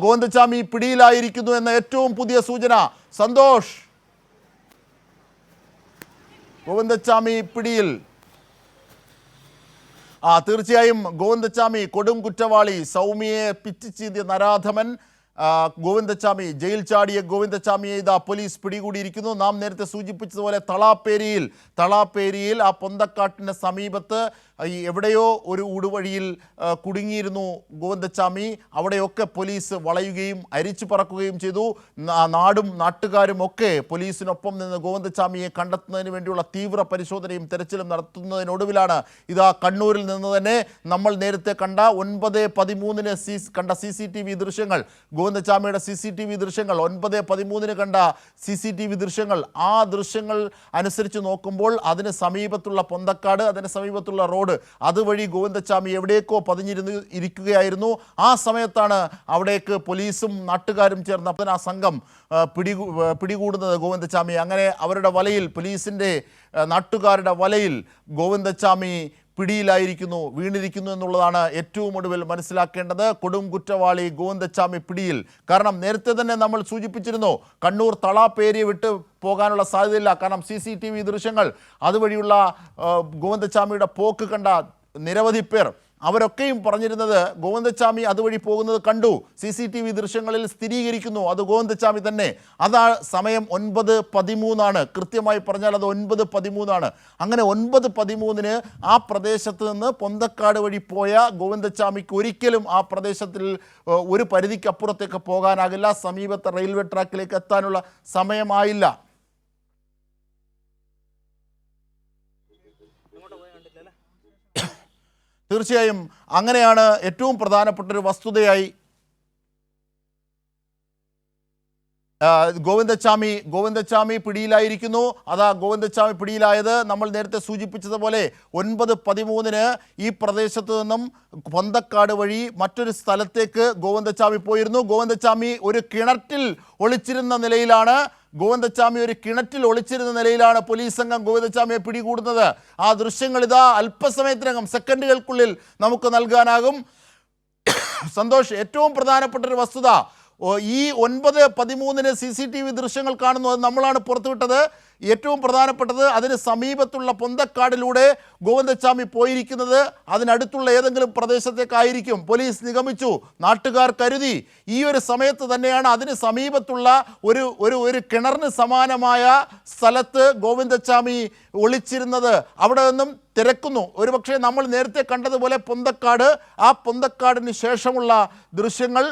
ഗോവിന്ദച്ചാമി പിടിയിലായിരിക്കുന്നു എന്ന ഏറ്റവും പുതിയ സൂചന. സന്തോഷ്, ഗോവിന്ദച്ചാമി പിടിയിൽ. തീർച്ചയായും ഗോവിന്ദച്ചാമി കൊടും കുറ്റവാളി, സൗമ്യയെ പിച്ചിച്ചീന്തിയ നരാധമൻ ഗോവിന്ദച്ചാമി, ജയിൽ ചാടിയ ഗോവിന്ദച്ചാമിയെ ഇതാ പോലീസ് പിടികൂടിയിരിക്കുന്നു. നാം നേരത്തെ സൂചിപ്പിച്ചതുപോലെ തളാപ്പേരിയിൽ ആ പൊന്തക്കാട്ടിന് സമീപത്ത് എവിടെയോ ഒരു ഊടുവഴിയിൽ കുടുങ്ങിയിരുന്നു ഗോവിന്ദച്ചാമി. അവിടെയൊക്കെ പോലീസ് വളയുകയും അരിച്ചു പറക്കുകയും ചെയ്തു. നാടും നാട്ടുകാരും ഒക്കെ പോലീസിനൊപ്പം നിന്ന് ഗോവിന്ദച്ചാമിയെ കണ്ടെത്തുന്നതിന് വേണ്ടിയുള്ള തീവ്ര പരിശോധനയും തെരച്ചിലും നടത്തുന്നതിനൊടുവിലാണ് ഇതാ കണ്ണൂരിൽ നിന്ന് തന്നെ നമ്മൾ നേരത്തെ കണ്ട 9:13 കണ്ട CCTV ദൃശ്യങ്ങൾ, ഗോവിന്ദച്ചാമിയുടെ CCTV ദൃശ്യങ്ങൾ, 9:13 കണ്ട CCTV ദൃശ്യങ്ങൾ, ആ ദൃശ്യങ്ങൾ അനുസരിച്ച് നോക്കുമ്പോൾ അതിന് സമീപത്തുള്ള പൊന്തക്കാട്, അതിന് സമീപത്തുള്ള റോഡ്, അതുവഴി ഗോവിന്ദച്ചാമി എവിടേക്കോ ഇരിക്കുകയായിരുന്നു. ആ സമയത്താണ് അവിടേക്ക് പോലീസും നാട്ടുകാരും ചേർന്ന് ആ സംഘം പിടികൂടുന്നത് ഗോവിന്ദച്ചാമി. അങ്ങനെ അവരുടെ വലയിൽ, പോലീസിൻ്റെ നാട്ടുകാരുടെ വലയിൽ ഗോവിന്ദച്ചാമി പിടിയിലായിരിക്കുന്നു, വീണിരിക്കുന്നു എന്നുള്ളതാണ് ഏറ്റവും ഒടുവിൽ മനസ്സിലാക്കേണ്ടത്. കൊടും കുറ്റവാളി ഗോവിന്ദച്ചാമി പിടിയിൽ. കാരണം നേരത്തെ തന്നെ നമ്മൾ സൂചിപ്പിച്ചിരുന്നു, കണ്ണൂർ തളാപ്പേരിയെ വിട്ട് പോകാനുള്ള സാധ്യതയില്ല. കാരണം CCTV ദൃശ്യങ്ങൾ, അതുവഴിയുള്ള ഗോവിന്ദച്ചാമിയുടെ പോക്ക് കണ്ട നിരവധി പേർ അവരൊക്കെയും പറഞ്ഞിരുന്നത് ഗോവിന്ദച്ചാമി അതുവഴി പോകുന്നത് കണ്ടു. CCTV ദൃശ്യങ്ങളിൽ സ്ഥിരീകരിക്കുന്നു അത് ഗോവിന്ദച്ചാമി തന്നെ. അതാ സമയം 9:13, കൃത്യമായി പറഞ്ഞാൽ അത് 9:13. അങ്ങനെ 9:13 ആ പ്രദേശത്ത് നിന്ന് പൊന്തക്കാട് വഴി പോയ ഗോവിന്ദച്ചാമിക്ക് ഒരിക്കലും ആ പ്രദേശത്തിൽ ഒരു പരിധിക്കപ്പുറത്തേക്ക് പോകാനാകില്ല. സമീപത്തെ റെയിൽവേ ട്രാക്കിലേക്ക് എത്താനുള്ള സമയമായില്ല. തീർച്ചയായും അങ്ങനെയാണ് ഏറ്റവും പ്രധാനപ്പെട്ടൊരു വസ്തുതയായി ഗോവിന്ദച്ചാമി പിടിയിലായിരിക്കുന്നു. അതാ ഗോവിന്ദച്ചാമി പിടിയിലായത് നമ്മൾ നേരത്തെ സൂചിപ്പിച്ചതുപോലെ 9:13 ഈ പ്രദേശത്ത് നിന്നും പൊന്തക്കാട് വഴി മറ്റൊരു സ്ഥലത്തേക്ക് ഗോവിന്ദച്ചാമി പോയിരുന്നു. ഗോവിന്ദച്ചാമി ഒരു കിണറ്റിൽ ഒളിച്ചിരുന്ന നിലയിലാണ് പോലീസ് സംഘം ഗോവിന്ദച്ചാമിയെ പിടികൂടുന്നത്. ആ ദൃശ്യങ്ങൾ ഇതാ അല്പസമയത്തിനകം, സെക്കൻഡുകൾക്കുള്ളിൽ നമുക്ക് നൽകാനാകും. സന്തോഷ്, ഏറ്റവും പ്രധാനപ്പെട്ടൊരു വസ്തുത, ഈ 9:13 CCTV ദൃശ്യങ്ങൾ കാണുന്നു, അത് നമ്മളാണ് പുറത്തുവിട്ടത്. ഏറ്റവും പ്രധാനപ്പെട്ടത്, അതിന് സമീപത്തുള്ള പൊന്തക്കാടിലൂടെ ഗോവിന്ദച്ചാമി പോയിരിക്കുന്നത് അതിനടുത്തുള്ള ഏതെങ്കിലും പ്രദേശത്തേക്കായിരിക്കും പോലീസ് നിഗമിച്ചു. നാട്ടുകാർ കരുതി ഈ ഒരു സമയത്ത് തന്നെയാണ് അതിന് സമീപത്തുള്ള ഒരു കിണറിന് സമാനമായ സ്ഥലത്ത് ഗോവിന്ദച്ചാമി ഒളിച്ചിരുന്നത്. അവിടെ നിന്നും തിരക്കുന്നു. ഒരുപക്ഷെ നമ്മൾ നേരത്തെ കണ്ടതുപോലെ പൊന്തക്കാട്, ആ പൊന്തക്കാടിന് ശേഷമുള്ള ദൃശ്യങ്ങൾ